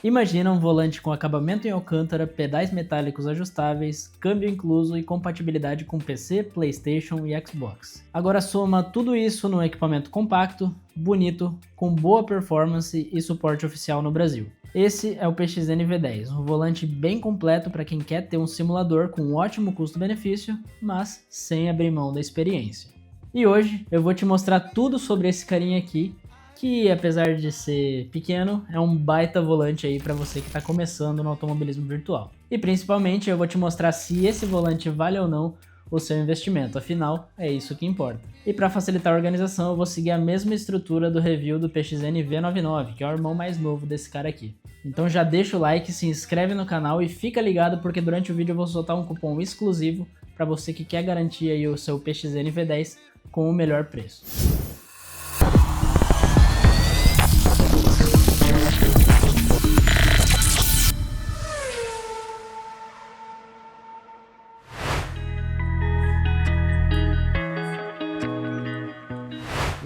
Imagina um volante com acabamento em alcântara, pedais metálicos ajustáveis, câmbio incluso e compatibilidade com PC, PlayStation e Xbox. Agora soma tudo isso num equipamento compacto, bonito, com boa performance e suporte oficial no Brasil. Esse é o PXN V10, um volante bem completo para quem quer ter um simulador com um ótimo custo-benefício, mas sem abrir mão da experiência. E hoje eu vou te mostrar tudo sobre esse carinha aqui, que apesar de ser pequeno, é um baita volante aí para você que está começando no automobilismo virtual. E principalmente eu vou te mostrar se esse volante vale ou não o seu investimento, afinal é isso que importa. E para facilitar a organização eu vou seguir a mesma estrutura do review do PXN V99, que é o irmão mais novo desse cara aqui. Então já deixa o like, se inscreve no canal e fica ligado porque durante o vídeo eu vou soltar um cupom exclusivo para você que quer garantir aí o seu PXN V10 com o melhor preço.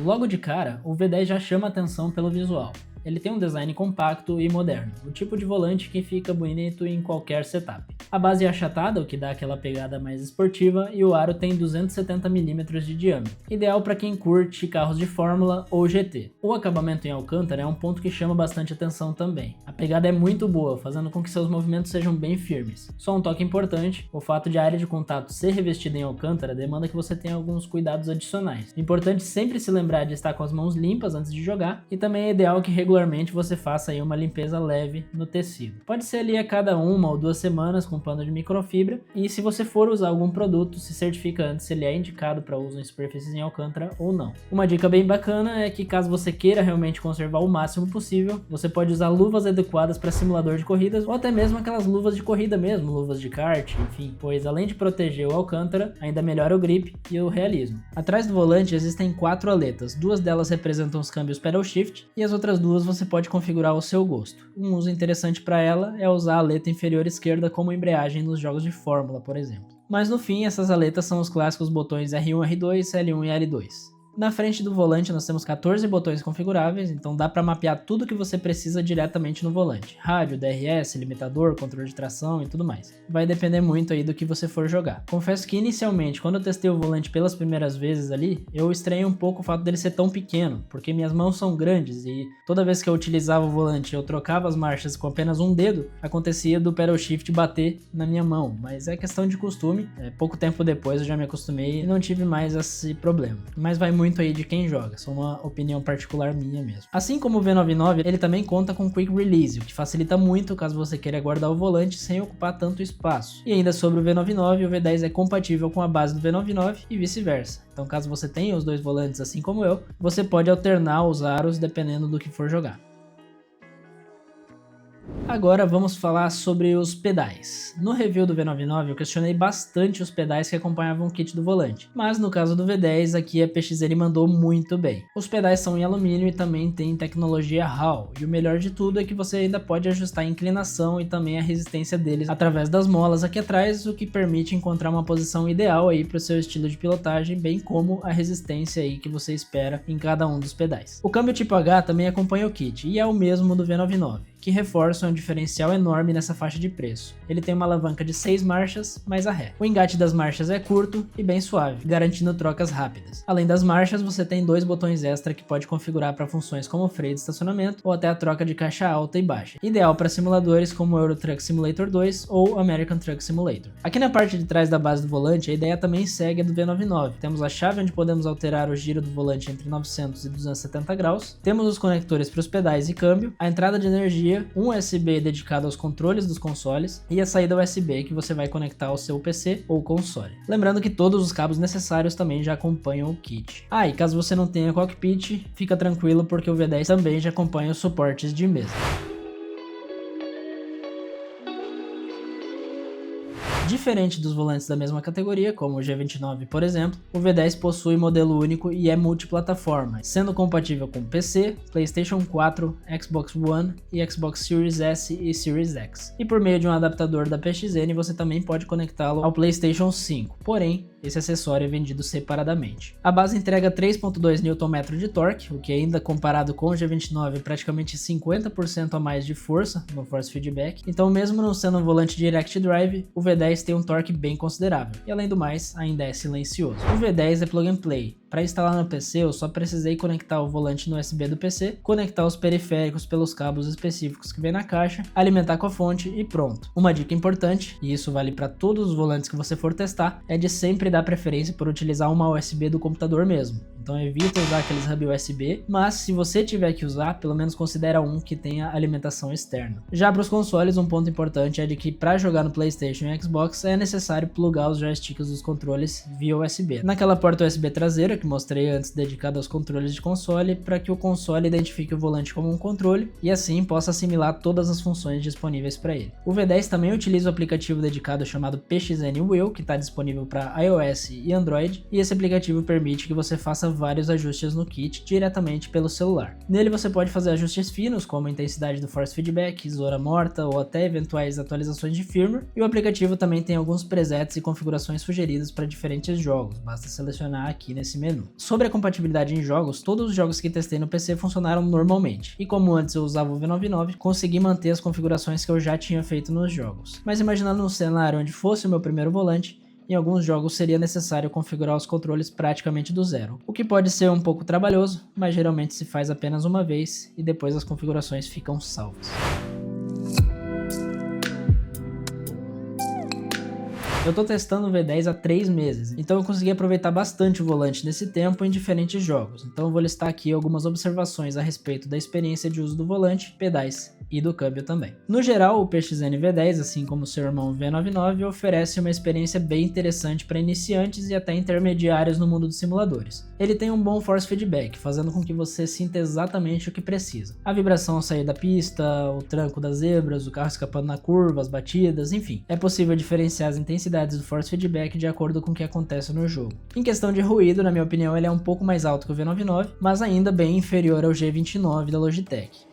Logo de cara, o V10 já chama atenção pelo visual. Ele tem um design compacto e moderno, o tipo de volante que fica bonito em qualquer setup. A base é achatada, o que dá aquela pegada mais esportiva, e o aro tem 270 mm de diâmetro, ideal para quem curte carros de Fórmula ou GT. O acabamento em alcântara é um ponto que chama bastante atenção também. A pegada é muito boa, fazendo com que seus movimentos sejam bem firmes. Só um toque importante, o fato de a área de contato ser revestida em alcântara demanda que você tenha alguns cuidados adicionais. Importante sempre se lembrar de estar com as mãos limpas antes de jogar, e também é ideal que regularmente você faça aí uma limpeza leve no tecido. Pode ser ali a cada 1 ou 2 semanas com pano de microfibra, e se você for usar algum produto, se certifica antes se ele é indicado para uso em superfícies em alcântara ou não. Uma dica bem bacana é que caso você queira realmente conservar o máximo possível, você pode usar luvas adequadas para simulador de corridas ou até mesmo aquelas luvas de corrida mesmo, luvas de kart, enfim, pois além de proteger o alcântara, ainda melhora o grip e o realismo. Atrás do volante existem 4 aletas, 2 delas representam os câmbios pedal shift e as outras 2 você pode configurar ao seu gosto. Um uso interessante para ela é usar a aleta inferior esquerda como embreagem nos jogos de Fórmula, por exemplo. Mas no fim, essas aletas são os clássicos botões R1, R2, L1 e L2. Na frente do volante nós temos 14 botões configuráveis, então dá para mapear tudo que você precisa diretamente no volante. Rádio, DRS, limitador, controle de tração e tudo mais. Vai depender muito aí do que você for jogar. Confesso que inicialmente, quando eu testei o volante pelas primeiras vezes ali, eu estranhei um pouco o fato dele ser tão pequeno, porque minhas mãos são grandes e toda vez que eu utilizava o volante e eu trocava as marchas com apenas um dedo, acontecia do pedal shift bater na minha mão, mas é questão de costume. Pouco tempo depois eu já me acostumei e não tive mais esse problema. Mas vai muito aí de quem joga, só uma opinião particular minha mesmo. Assim como o V99, ele também conta com Quick Release, o que facilita muito caso você queira guardar o volante sem ocupar tanto espaço. E ainda sobre o V99, o V10 é compatível com a base do V99 e vice-versa. Então caso você tenha os dois volantes assim como eu, você pode alternar os aros dependendo do que for jogar. Agora vamos falar sobre os pedais. No review do V99 eu questionei bastante os pedais que acompanhavam o kit do volante, mas no caso do V10 aqui a PXN mandou muito bem. Os pedais são em alumínio e também tem tecnologia Hall, e o melhor de tudo é que você ainda pode ajustar a inclinação e também a resistência deles através das molas aqui atrás, o que permite encontrar uma posição ideal aí para o seu estilo de pilotagem, bem como a resistência aí que você espera em cada um dos pedais. O câmbio tipo H também acompanha o kit e é o mesmo do V99. Que reforçam um diferencial enorme nessa faixa de preço. Ele tem uma alavanca de 6 marchas, mais a ré. O engate das marchas é curto e bem suave, garantindo trocas rápidas. Além das marchas, você tem 2 botões extra que pode configurar para funções como freio de estacionamento ou até a troca de caixa alta e baixa. Ideal para simuladores como Euro Truck Simulator 2 ou American Truck Simulator. Aqui na parte de trás da base do volante, a ideia também segue a do V99. Temos a chave onde podemos alterar o giro do volante entre 900 e 270 graus. Temos os conectores para os pedais e câmbio, a entrada de energia, um USB dedicado aos controles dos consoles e a saída USB que você vai conectar ao seu PC ou console. Lembrando que todos os cabos necessários também já acompanham o kit. E caso você não tenha cockpit, fica tranquilo porque o V10 também já acompanha os suportes de mesa. Diferente dos volantes da mesma categoria, como o G29 por exemplo, o V10 possui modelo único e é multiplataforma, sendo compatível com PC, PlayStation 4, Xbox One e Xbox Series S e Series X. E por meio de um adaptador da PXN você também pode conectá-lo ao PlayStation 5, porém esse acessório é vendido separadamente. A base entrega 3.2 Nm de torque, o que ainda comparado com o G29 é praticamente 50% a mais de força no force feedback, então mesmo não sendo um volante direct drive, o V10 tem um torque bem considerável, e além do mais, ainda é silencioso. O V10 é plug and play. Para instalar no PC, eu só precisei conectar o volante no USB do PC, conectar os periféricos pelos cabos específicos que vem na caixa, alimentar com a fonte e pronto. Uma dica importante, e isso vale para todos os volantes que você for testar, é de sempre dar preferência por utilizar uma USB do computador mesmo. Então evita usar aqueles hub USB, mas se você tiver que usar, pelo menos considera um que tenha alimentação externa. Já para os consoles, um ponto importante é de que para jogar no PlayStation e Xbox é necessário plugar os joysticks dos controles via USB. Naquela porta USB traseira que mostrei antes, dedicada aos controles de console, para que o console identifique o volante como um controle e assim possa assimilar todas as funções disponíveis para ele. O V10 também utiliza o aplicativo dedicado chamado PXN Wheel, que está disponível para iOS e Android, e esse aplicativo permite que você faça vários ajustes no kit diretamente pelo celular. Nele você pode fazer ajustes finos, como a intensidade do force feedback, zona morta ou até eventuais atualizações de firmware, e o aplicativo também tem alguns presets e configurações sugeridas para diferentes jogos, basta selecionar aqui nesse menu. Sobre a compatibilidade em jogos, todos os jogos que testei no PC funcionaram normalmente, e como antes eu usava o V99, consegui manter as configurações que eu já tinha feito nos jogos. Mas imaginando um cenário onde fosse o meu primeiro volante, em alguns jogos seria necessário configurar os controles praticamente do zero, o que pode ser um pouco trabalhoso, mas geralmente se faz apenas uma vez e depois as configurações ficam salvas. Eu tô testando o V10 há 3 meses, então eu consegui aproveitar bastante o volante nesse tempo em diferentes jogos, então eu vou listar aqui algumas observações a respeito da experiência de uso do volante, pedais e do câmbio também. No geral, o PXN V10, assim como seu irmão V99, oferece uma experiência bem interessante para iniciantes e até intermediários no mundo dos simuladores. Ele tem um bom force feedback, fazendo com que você sinta exatamente o que precisa. A vibração ao sair da pista, o tranco das zebras, o carro escapando na curva, as batidas, enfim. É possível diferenciar as intensidades do force feedback de acordo com o que acontece no jogo. Em questão de ruído, na minha opinião, ele é um pouco mais alto que o V99, mas ainda bem inferior ao G29 da Logitech.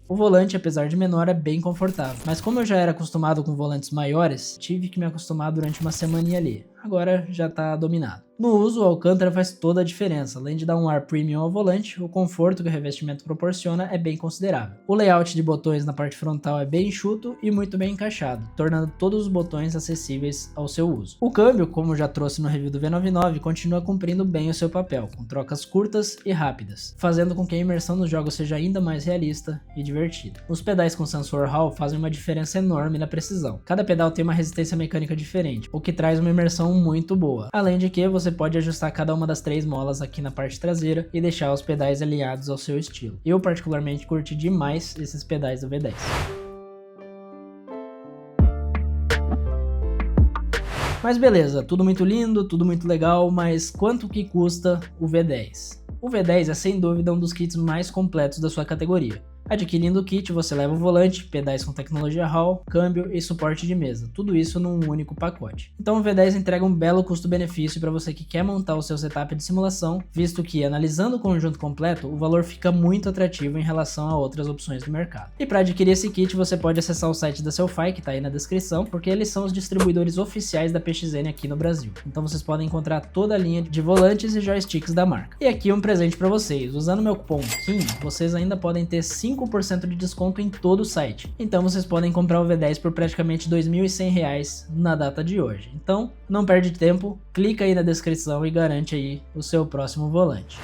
O volante, apesar de menor, é bem confortável, mas como eu já era acostumado com volantes maiores, tive que me acostumar durante uma semaninha ali. Agora já tá dominado. No uso, o Alcântara faz toda a diferença. Além de dar um ar premium ao volante, o conforto que o revestimento proporciona é bem considerável. O layout de botões na parte frontal é bem enxuto e muito bem encaixado, tornando todos os botões acessíveis ao seu uso. O câmbio, como já trouxe no review do V99, continua cumprindo bem o seu papel, com trocas curtas e rápidas, fazendo com que a imersão nos jogos seja ainda mais realista e divertida. Os pedais com sensor Hall fazem uma diferença enorme na precisão. Cada pedal tem uma resistência mecânica diferente, o que traz uma imersão muito boa. Além de que você pode ajustar cada uma das 3 molas aqui na parte traseira e deixar os pedais alinhados ao seu estilo. Eu particularmente curti demais esses pedais do V10. Mas beleza, tudo muito lindo, tudo muito legal, mas quanto que custa o V10? O V10 é sem dúvida um dos kits mais completos da sua categoria. Adquirindo o kit, você leva o volante, pedais com tecnologia Hall, câmbio e suporte de mesa, tudo isso num único pacote. Então o V10 entrega um belo custo-benefício para você que quer montar o seu setup de simulação, visto que, analisando o conjunto completo, o valor fica muito atrativo em relação a outras opções do mercado. E para adquirir esse kit, você pode acessar o site da Sellfy, que está aí na descrição, porque eles são os distribuidores oficiais da PXN aqui no Brasil. Então vocês podem encontrar toda a linha de volantes e joysticks da marca. E aqui um presente para vocês, usando meu cupom KIM, vocês ainda podem ter 5% de desconto em todo o site. Então vocês podem comprar o V10 por praticamente R$ 2.100 na data de hoje. Então não perde tempo, clica aí na descrição e garante aí o seu próximo volante.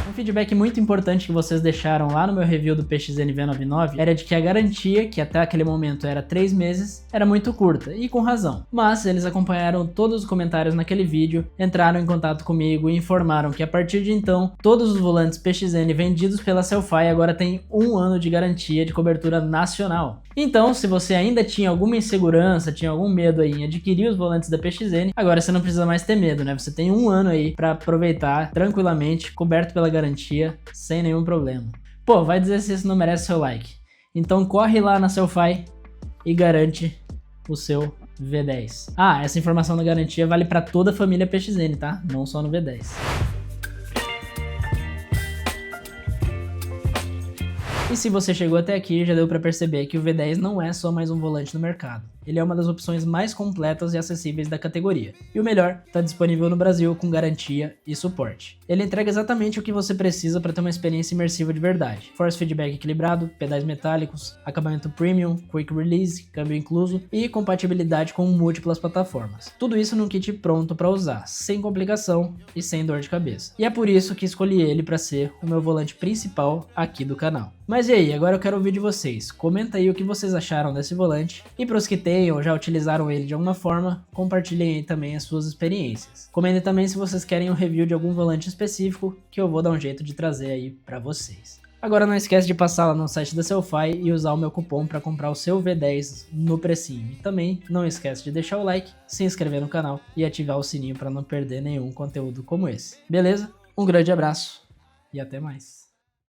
Um feedback muito importante que vocês deixaram lá no meu review do PXN V99 era de que a garantia, que até aquele momento era 3 meses, era muito curta, e com razão. Mas eles acompanharam todos os comentários naquele vídeo, entraram em contato comigo e informaram que a partir de então, todos os volantes PXN vendidos pela Sellfy agora têm 1 ano de garantia de cobertura nacional. Então, se você ainda tinha alguma insegurança, tinha algum medo aí em adquirir os volantes da PXN, agora você não precisa mais ter medo, né? Você tem 1 ano aí para aproveitar tranquilamente, coberto pela garantia, sem nenhum problema. Pô, vai dizer se isso não merece seu like. Então corre lá na Sellfy e garante o seu V10. Ah, essa informação da garantia vale para toda a família PXN, tá? Não só no V10. E se você chegou até aqui, já deu para perceber que o V10 não é só mais um volante no mercado. Ele é uma das opções mais completas e acessíveis da categoria. E o melhor, está disponível no Brasil com garantia e suporte. Ele entrega exatamente o que você precisa para ter uma experiência imersiva de verdade. Force feedback equilibrado, pedais metálicos, acabamento premium, quick release, câmbio incluso e compatibilidade com múltiplas plataformas. Tudo isso num kit pronto para usar, sem complicação e sem dor de cabeça. E é por isso que escolhi ele para ser o meu volante principal aqui do canal. Mas e aí, agora eu quero ouvir de vocês. Comenta aí o que vocês acharam desse volante. E para os que têm ou já utilizaram ele de alguma forma, compartilhem aí também as suas experiências. Comentem também se vocês querem um review de algum volante específico, que eu vou dar um jeito de trazer aí para vocês. Agora não esquece de passar lá no site da Sellfy e usar o meu cupom para comprar o seu V10 no precinho. E também não esquece de deixar o like, se inscrever no canal e ativar o sininho para não perder nenhum conteúdo como esse. Beleza? Um grande abraço e até mais.